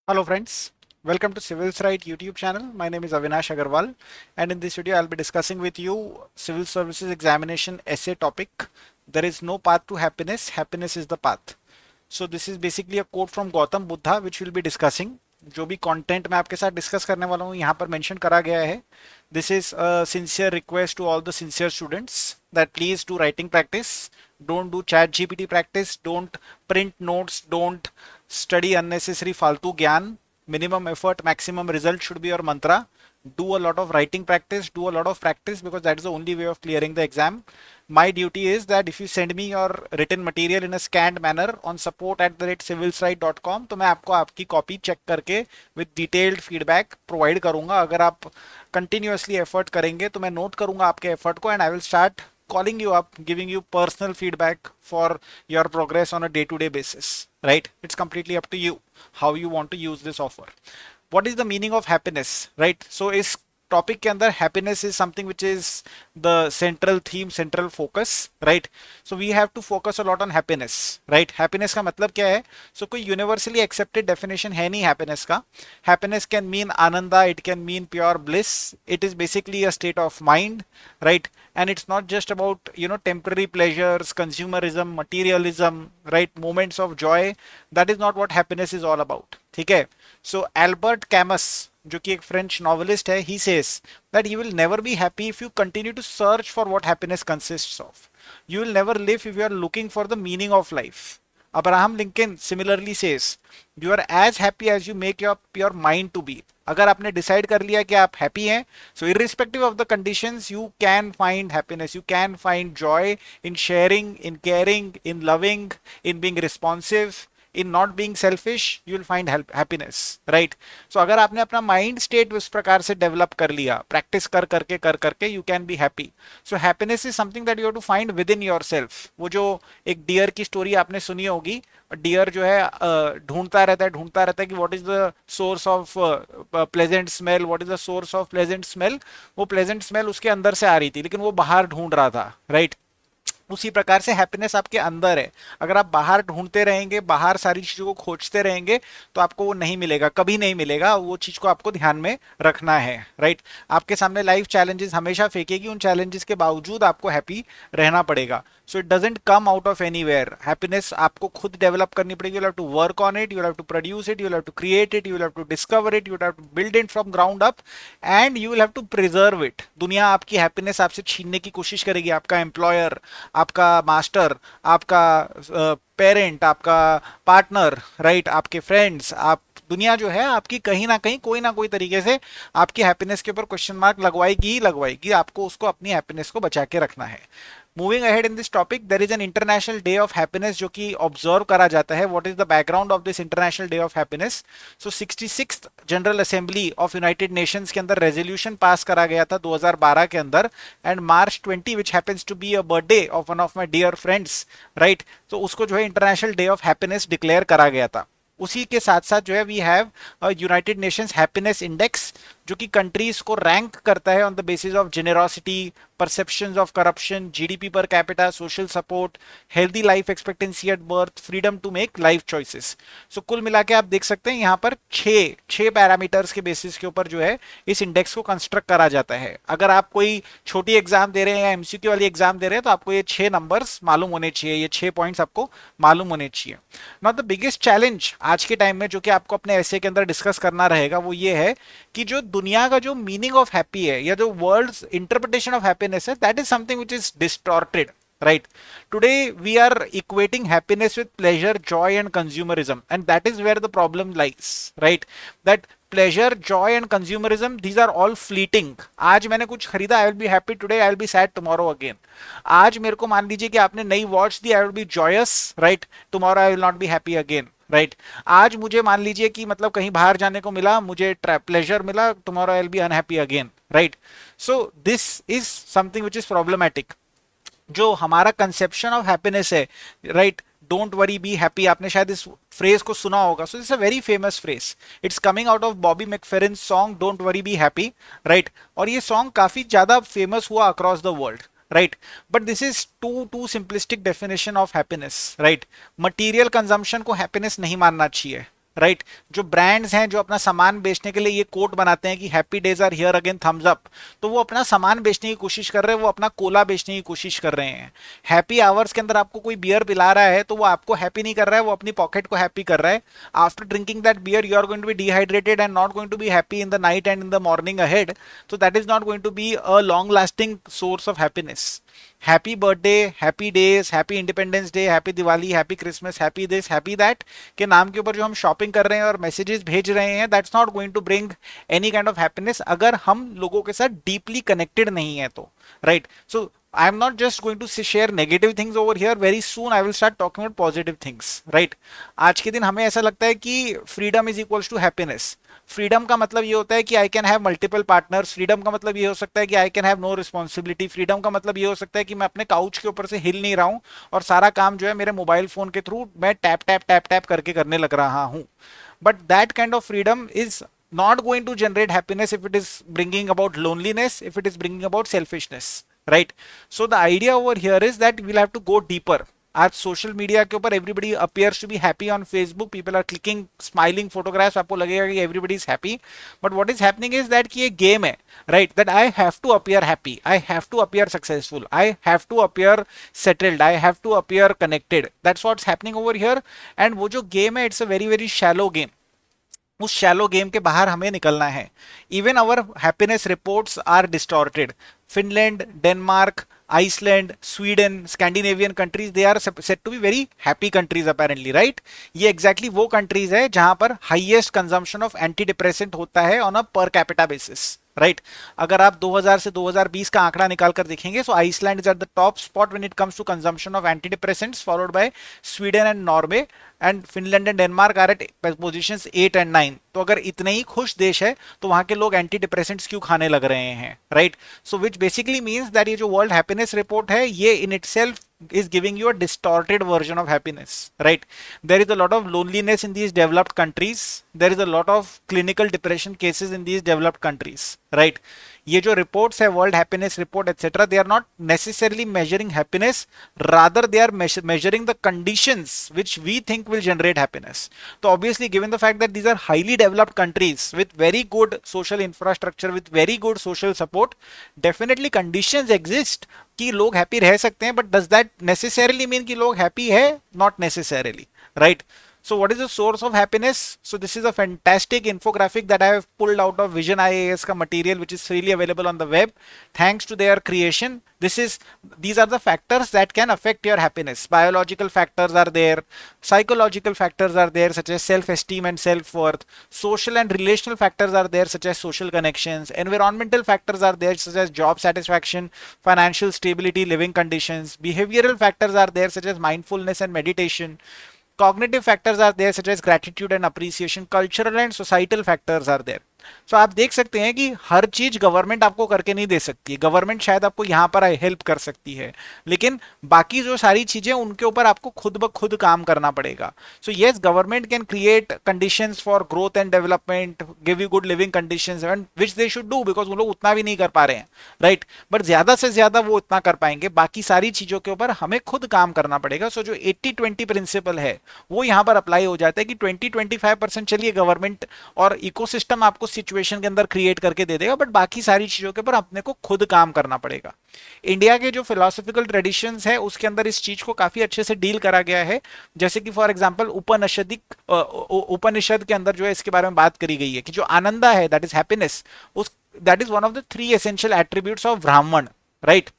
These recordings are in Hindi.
Hello friends, welcome to Civil's Right YouTube channel. My name is Avinash Agarwal and in this video I'll be discussing with you Civil Services Examination essay topic. There is no path to happiness, happiness is the path. So this is basically a quote from Gautam Buddha which we'll be discussing. जो भी कंटेंट मैं आपके साथ डिस्कस करने वाला हूँ यहाँ पर मेंशन करा गया है. This is a sincere request to all the sincere students that please do writing practice. Don't do ChatGPT practice, don't print notes, don't study unnecessary faltu gyan. Minimum effort, maximum result should be your mantra. Do a lot of writing practice, do a lot of practice because that is the only way of clearing the exam. My duty is that if you send me your written material in a scanned manner on support@civilsright.com तो मैं आपको आपकी कॉपी चेक करके with detailed feedback प्रोवाइड करूंगा. अगर आप continuously effort करेंगे तो मैं नोट करूंगा आपके effort को and I will start calling you up, giving you personal feedback for your progress on a day-to-day basis. Right? It's completely up to you how you want to use this offer. What is the meaning of happiness? Right? So इस टॉपिक के अंदर happiness is something which is the central theme, central focus. Right? So we have to focus a lot on happiness. Right? Happiness का मतलब क्या है? सो कोई यूनिवर्सली एक्सेप्टेड डेफिनेशन है नहीं हैप्पीनेस का. Happiness can mean Ananda, it can mean pure bliss. It is basically a state of mind. Right? And it's not just about temporary pleasures, consumerism, materialism, right? Moments of joy. That is not what happiness is all about. ठीक है? So Albert Camus, जो कि एक फ्रेंच नॉवलिस्ट है, he says that you will never be happy if you continue to search for what happiness consists of. You will never live if you are looking for the meaning of life. Abraham Lincoln similarly says, you are as happy as you make your mind to be. अगर आपने डिसाइड कर लिया कि आप हैप्पी हैं, so irrespective of the conditions you can find happiness, you can find joy in sharing, in caring, in loving, in being responsive, in not being selfish. You will find happiness. Right? So अगर आपने अपना माइंड स्टेट उस प्रकार से डेवलप कर लिया, प्रैक्टिस कर करके you can be happy. So happiness is something that you have to find within yourself. वो जो एक डियर की स्टोरी आपने सुनी होगी, डियर जो है ढूंढता रहता है कि what is the source of pleasant smell, what is the source of pleasant smell. वो प्लेजेंट स्मेल उसके अंदर से आ रही थी लेकिन वो बाहर ढूंढ रहा था. राइट? उसी प्रकार से हैप्पीनेस आपके अंदर है. अगर आप बाहर ढूंढते रहेंगे, बाहर सारी चीजों को खोजते रहेंगे तो आपको वो नहीं मिलेगा, कभी नहीं मिलेगा. वो चीज को आपको ध्यान में रखना है. राइट? आपके सामने लाइफ चैलेंजेस हमेशा फेंकेगी, उन चैलेंजेस के बावजूद आपको हैप्पी रहना पड़ेगा. So it doesn't come out of anywhere. Happiness आपको खुद डेवलप करनी पड़ेगी. You have to work on it, you have to produce it, you have to create it, you have to discover it, you have to build it from ground up and you will have to preserve it. दुनिया आपकी हैप्पीनेस आपसे छीनने की कोशिश करेगी. आपका एम्प्लॉयर, आपका मास्टर, आपका पेरेंट, आपका पार्टनर, राइट? आपके फ्रेंड्स, आप दुनिया जो है आपकी कहीं ना कहीं कोई ना कोई तरीके से आपकी हैप्पीनेस के ऊपर क्वेश्चन मार्क लगवाएगी ही लगवाएगी. आपको उसको अपनी हैप्पीनेस को बचा के रखना है. Moving ahead in this topic, there is an international day of happiness जो कि ऑब्जर्व करा जाता है. What is the background of this international day of happiness? So 66th general assembly of United Nations के अंदर रेजोल्यूशन पास करा गया था 2012 के अंदर. And March 20 which happens to be a birthday of one of my dear friends, right? तो उसको जो है international day of happiness declare करा गया था. उसी के साथ साथ जो है we have United Nations happiness index जो कि कंट्रीज को रैंक करता है on the basis of generosity, perceptions of corruption, GDP per capita, social support, healthy life expectancy at birth, freedom to make life choices. So कुल मिला के आप देख सकते हैं यहाँ पर छह पैरामीटर्स के बेसिस के ऊपर जो है इस इंडेक्स को कंस्ट्रक्ट करा जाता है. अगर आप कोई छोटी एग्जाम दे रहे हैं या एमसीक्यू वाली एग्जाम दे रहे हैं तो आपको ये 6 नंबर्स मालूम होने चाहिए, ये 6 पॉइंट्स आपको मालूम होने चाहिए. नाउ द बिगेस्ट चैलेंज आज के टाइम में जो कि आपको अपने ऐसे के अंदर डिस्कस करना रहेगा वो ये है कि जो दुनिया का जो मीनिंग ऑफ हैप्पी है या जो वर्ल्ड्स इंटरप्रिटेशन ऑफ हैप्पीनेस है, that is something which is distorted. Right? Today we are equating happiness with pleasure, joy and consumerism, and that is where the problem lies. Right? That pleasure, joy and consumerism, these are all fleeting. आज मैंने कुछ खरीदा, I will be happy today, I will be sad tomorrow again. आज मेरे को मान लीजिए कि आपने नई watch the, I will be joyous, right? Tomorrow I will not be happy again. Right? आज मुझे मान लीजिए कि मतलब कहीं बाहर जाने को मिला, मुझे प्लेजर मिला, tomorrow I will be unhappy again. Right? So this is something which is problematic. जो हमारा कंसेप्शन ऑफ हैप्पीनेस है, right? Don't worry be happy, आपने शायद इस फ्रेज को सुना होगा. So this a very famous phrase. It's coming out of Bobby McFerrin song don't worry be happy. Right? और ये सॉन्ग काफी ज्यादा फेमस हुआ across the world. right? But this is too simplistic definition of happiness, right? Material consumption को happiness नहीं मानना चाहिए, राइट जो ब्रांड्स हैं जो अपना सामान बेचने के लिए ये कोट बनाते हैं कि happy days are here again thumbs up, तो वो अपना सामान बेचने की कोशिश कर रहे हैं, वो अपना कोला बेचने की कोशिश कर रहे हैं। हैप्पी आवर्स के अंदर आपको कोई बियर पिला रहा है तो वो आपको हैप्पी नहीं कर रहा है, वो अपनी पॉकेट को हैप्पी कर रहा है। After drinking that beer you are going to be dehydrated and not going to be happy in the night and in the morning ahead, so that is not going to be a long lasting source of happiness. Happy birthday, happy days, happy independence day, happy Diwali, happy Christmas, happy this, happy that के नाम के ऊपर जो हम शॉपिंग कर रहे हैं और मैसेजेस भेज रहे हैं, that's not going to bring any kind of happiness अगर हम लोगों के साथ डीपली कनेक्टेड नहीं है तो, right. So I am not just going to share negative things over here. Very soon I will start talking about positive things, right? आज के दिन हमें ऐसा लगता है कि freedom is equals to happiness. Freedom का मतलब ये होता है कि I can have multiple partners, freedom का मतलब ये हो सकता है कि I can have no responsibility, freedom का मतलब ये हो सकता है कि मैं अपने काउच के ऊपर से हिल नहीं रहा हूं और सारा काम जो है मेरे मोबाइल फोन के थ्रू मैं टैप टैप टैप टैप करके करने लग रहा हूं। But that kind of freedom is not going to generate happiness if it is bringing about loneliness, if it is bringing about selfishness, right? So the idea over here is that we'll have to go deeper. आज सोशल मीडिया के ऊपर everybody appears to be happy on Facebook, people are clicking smiling photographs, आपको लगेगा कि everybody is happy, but what is happening is that कि ये गेम है, राइट? That I have to appear happy, I have to appear successful, I have to appear settled, I have to appear connected, that's what's happening over here. And वो जो गेम है it's a very very shallow game, उस शैलो गेम के बाहर हमें निकलना है। Even our happiness reports are distorted. Finland, Denmark, Iceland, Sweden, Scandinavian countries, they are set to be very happy countries apparently, right? ये एग्जैक्टली वो कंट्रीज है जहां पर highest consumption of antidepressant होता है on a per capita basis, right? अगर आप 2000 से 2020 का आंकड़ा निकाल कर देखेंगे, so Iceland is at the top spot when it comes to consumption of antidepressants, followed by Sweden and Norway, and Finland and Denmark are at positions 8 and 9। तो अगर इतने ही खुश देश है तो वहां के लोग एंटी डिप्रेसेंट्स क्यों खाने लग रहे हैं, right? So which basically means that ये जो वर्ल्ड हैप्पीनेस रिपोर्ट है ये in itself is giving you a distorted version of happiness, right? There is a lot of loneliness in these developed countries, there is a lot of clinical depression cases in these developed countries, right? ये जो रिपोर्ट्स है world happiness report etcetera, they are not necessarily measuring happiness, rather they are measuring the conditions which we think will generate happiness. तो obviously given the fact that these are highly developed countries with very good social infrastructure, with very good social support, definitely conditions exist कि लोग हैप्पी रह सकते हैं, but does that necessarily mean कि लोग हैप्पी है? Not necessarily, right? So what is the source of happiness? So this is a fantastic infographic that I have pulled out of Vision IAS ka material, which is freely available on the web. Thanks to their creation, these are the factors that can affect your happiness. Biological factors are there, psychological factors are there, such as self-esteem and self-worth. Social and relational factors are there, such as social connections. Environmental factors are there, such as job satisfaction, financial stability, living conditions. Behavioral factors are there, such as mindfulness and meditation. Cognitive factors are there, such as gratitude and appreciation. Cultural and societal factors are there. So आप देख सकते हैं कि हर चीज गवर्नमेंट आपको करके नहीं दे सकती है। गवर्नमेंट शायद आपको यहाँ पर हेल्प कर सकती है, लेकिन बाकी जो सारी चीजें उनके ऊपर आपको खुद ब खुद काम करना पड़ेगा। So yes, government can create conditions for growth and development, give you good living conditions, and which they should do, because वो लोग उतना भी नहीं कर पा रहे हैं, राइट? बट ज्यादा से ज्यादा वो उतना कर पाएंगे, बाकी सारी चीजों के ऊपर हमें खुद काम करना पड़ेगा। सो जो 80-20 प्रिंसिपल है वो यहाँ पर अप्लाई हो जाता है कि 20-25% चलिए गवर्नमेंट और इकोसिस्टम आपको सिचुएशन के अंदर क्रिएट करके दे देगा, बट बाकी सारी चीजों के ऊपर अपने को खुद काम करना पड़ेगा। इंडिया के जो फिलोसॉफिकल ट्रेडिशंस है उसके अंदर इस चीज को काफी अच्छे से डील करा गया है। जैसे कि फॉर एग्जांपल उपनिषद के अंदर जो है इसके बारे में बात करी गई है कि जो आनंदा है, दैट इज हैप्पीनेस, उस that is one of the 3 essential attributes of ब्राह्मण, राइट?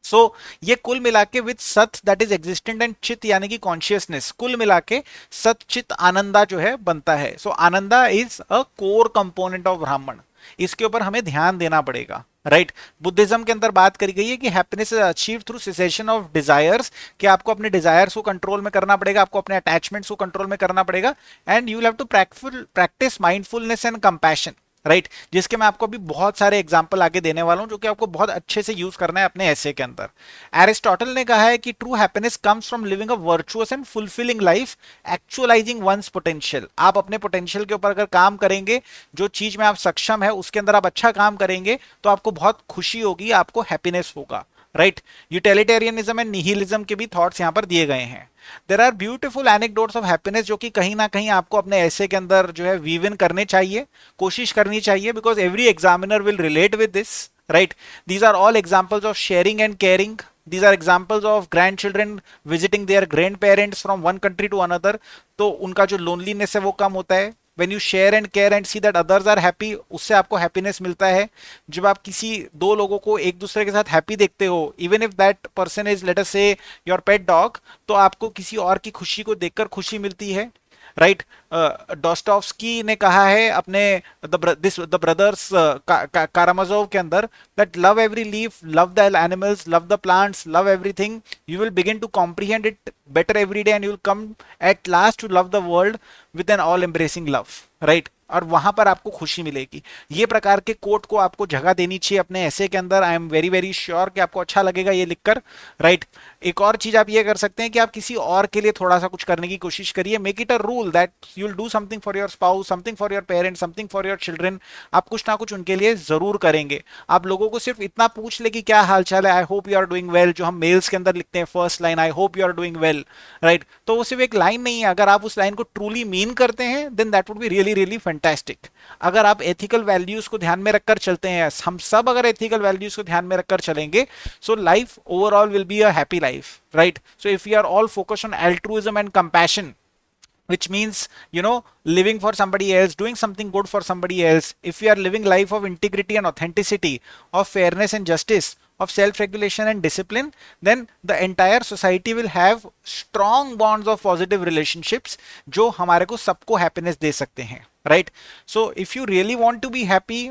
सो ये कुल मिला के विद सत दैट इज एग्जिस्टेंट एंड चित यानी कि कॉन्शियसनेस, कुल मिला के सत चित आनंदा जो है बनता है। So Ananda is a core component of Brahman, इसके ऊपर हमें ध्यान देना पड़ेगा, राइट? बुद्धिज्म के अंदर बात करी गई है कि happiness is achieve through cessation of desires, कि आपको अपने डिजायर्स को कंट्रोल में करना पड़ेगा, आपको अपने अटैचमेंट्स को कंट्रोल में करना पड़ेगा, and you will have to practice mindfulness and compassion, right? जिसके मैं आपको अभी बहुत सारे एग्जांपल आगे देने वाला हूं जो कि आपको बहुत अच्छे से यूज करना है अपने ऐसे के अंदर। एरिस्टोटल ने कहा है कि true happiness comes from living a virtuous and fulfilling life, actualizing one's potential. आप अपने पोटेंशियल के ऊपर अगर काम करेंगे, जो चीज में आप सक्षम है उसके अंदर आप अच्छा काम करेंगे, तो आपको बहुत खुशी होगी, आपको हैप्पीनेस होगा, राइट। यूटिलिटेरियनिज्म एंड निहिलिज्म के भी थॉट्स यहाँ पर दिए गए हैं। There are beautiful anecdotes of happiness जो कि कहीं ना कहीं आपको अपने ऐसे के अंदर जो है वीव इन करने चाहिए, कोशिश करनी चाहिए, because every examiner will relate with this, right. These are all examples of sharing and caring. These are examples of grandchildren visiting their grandparents from one country to another. तो उनका जो loneliness है वो कम होता है. When you share and care and see that others are happy, उससे आपको हैप्पीनेस मिलता है. जब आप किसी दो लोगों को एक दूसरे के साथ हैप्पी देखते हो, even if that person is let us से योर पेट डॉग, तो आपको किसी और की खुशी को देखकर खुशी मिलती है, राइट. डॉस्टोव्स्की ने कहा है अपने द ब्रदर्स कारामाजोव के अंदर that love every leaf, love the animals, love the plants, love everything, you will begin to comprehend it better every day and you will come at last to love the world with an all embracing love, right. और वहां पर आपको खुशी मिलेगी. ये प्रकार के कोट को आपको जगह देनी चाहिए अपने ऐसे के अंदर. I am very very sure कि आपको अच्छा लगेगा ये लिखकर, राइट. एक और चीज आप ये कर सकते हैं कि आप किसी और के लिए थोड़ा सा कुछ करने की कोशिश करिए. Make it a rule that you will do something for your spouse, something for your parents, something for your children. आप कुछ ना कुछ उनके लिए जरूर करेंगे. आप लोगों को सिर्फ इतना पूछ ले कि क्या हाल चाल है, I hope you are doing well, जो हम मेल्स के अंदर लिखते हैं first line, I hope you are doing well, right. तो वो सिर्फ एक लाइन नहीं है. अगर आप उस लाइन को ट्रूली मीन करते हैं then that would be really really fantastic. अगर आप एथिकल वैल्यूज को ध्यान में रखकर चलते हैं, हम सब अगर एथिकल वैल्यूज को ध्यान में रखकर चलेंगे, so life overall will be a happy life, right? So if we are all focused on altruism and compassion, which means living for somebody else, doing something good for somebody else, if we are living life of integrity and authenticity, of fairness and justice, of self-regulation and discipline, then the entire society will have strong bonds of positive relationships जो हमारे को सबको happiness दे सकते हैं, right? So if you really want to be happy,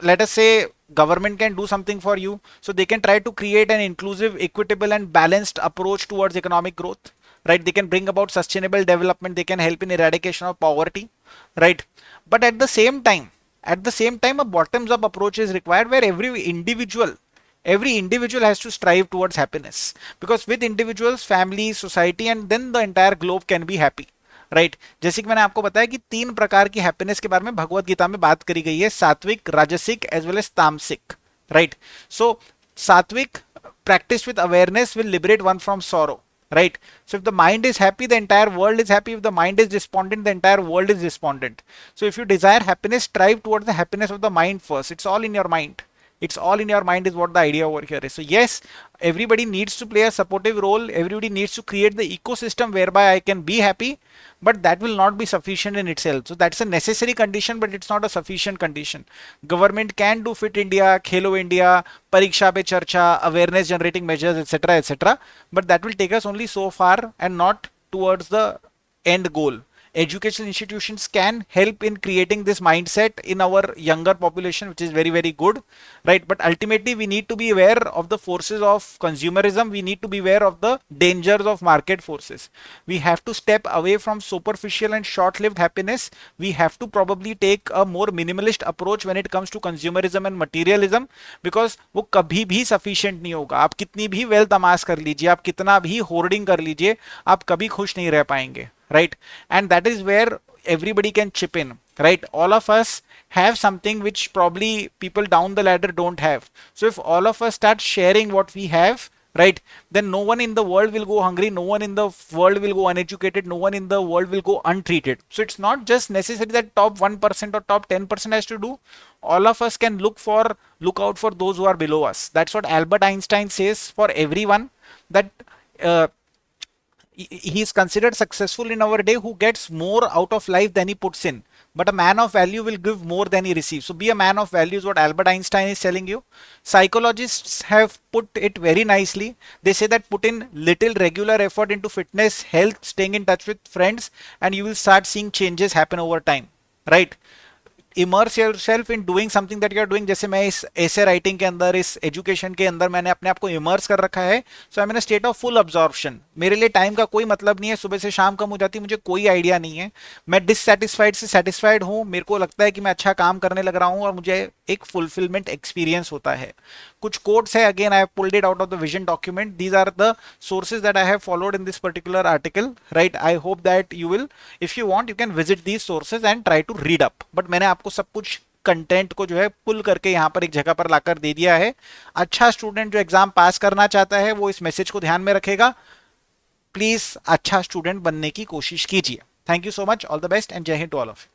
let us say government can do something for you, so they can try to create an inclusive, equitable and balanced approach towards economic growth, right? They can bring about sustainable development, they can help in eradication of poverty, right? But at the same time a bottoms up approach is required where every individual has to strive towards happiness, because with individuals, families, society and then the entire globe can be happy, right. जैसे कि मैंने आपको बताया कि 3 प्रकार की हैप्पीनेस के बारे में भगवत गीता में बात करी गई है, सात्विक, राजसिक एज वेल एज तामसिक, राइट. सो सात्विक practiced with awareness will liberate one from sorrow, right? So if the mind is happy, the entire world is happy. If the mind is despondent, the entire world is despondent. So if you desire happiness, strive towards the happiness of the mind first. It's all in your mind. It's all in your mind is what the idea over here is. So yes, everybody needs to play a supportive role. Everybody needs to create the ecosystem whereby I can be happy, but that will not be sufficient in itself. So that's a necessary condition, but it's not a sufficient condition. Government can do Fit India, Khelo India, Pariksha Pe Charcha, awareness generating measures, etc., but that will take us only so far and not towards the end goal. Educational institutions can help in creating this mindset in our younger population, which is very very good, right? But ultimately we need to be aware of the forces of consumerism. We need to be aware of the dangers of market forces. We have to step away from superficial and short-lived happiness. We have to probably take a more minimalist approach when it comes to consumerism and materialism, because वो कभी भी sufficient नहीं होगा. आप कितनी भी wealth amass कर लीजिए, आप कितना भी hoarding कर लीजिए, आप कभी खुश नहीं रह पाएंगे, right? And that is where everybody can chip in, right? All of us have something which probably people down the ladder don't have. So if all of us start sharing what we have, right, then no one in the world will go hungry, no one in the world will go uneducated, no one in the world will go untreated. So it's not just necessary that top 1% or top 10% has to do. All of us can look out for those who are below us. That's what Albert Einstein says for everyone, that he is considered successful in our day who gets more out of life than he puts in, but a man of value will give more than he receives. So be a man of value is what Albert Einstein is telling you. Psychologists have put it very nicely. They say that put in little regular effort into fitness, health, staying in touch with friends, and you will start seeing changes happen over time, right? Immerse yourself in doing something that you are doing. जैसे मैं इस ऐसे राइटिंग के अंदर, इस एजुकेशन के अंदर मैंने अपने आप को इमर्स कर रखा है. So I am in a state of full absorption. मेरे लिए टाइम का कोई मतलब नहीं है, सुबह से शाम कम हो जाती है, मुझे कोई आइडिया नहीं है. मैं डिससेटिस्फाइड से सेटिस्फाइड हूँ, मेरे को लगता है कि मैं अच्छा काम करने लग रहा हूँ और मुझे एक फुलफिलमेंट एक्सपीरियंस होता है. कुछ कोट्स है, again I have pulled it out of the vision document. These are the sources that I have followed in this particular article, right? I hope that you will, if you want, you can visit these sources and try to read up. But मैंने आपको सब कुछ कंटेंट को जो है पुल करके यहाँ पर एक जगह पर लाकर दे दिया है। अच्छा स्टूडेंट जो एग्जाम पास करना चाहता है वो इस मैसेज को ध्यान में रखेगा। प्लीज अच्छा स्टूडेंट बनने की कोशिश कीजिए। Thank you so much, all the best and Jai Hind to all of you.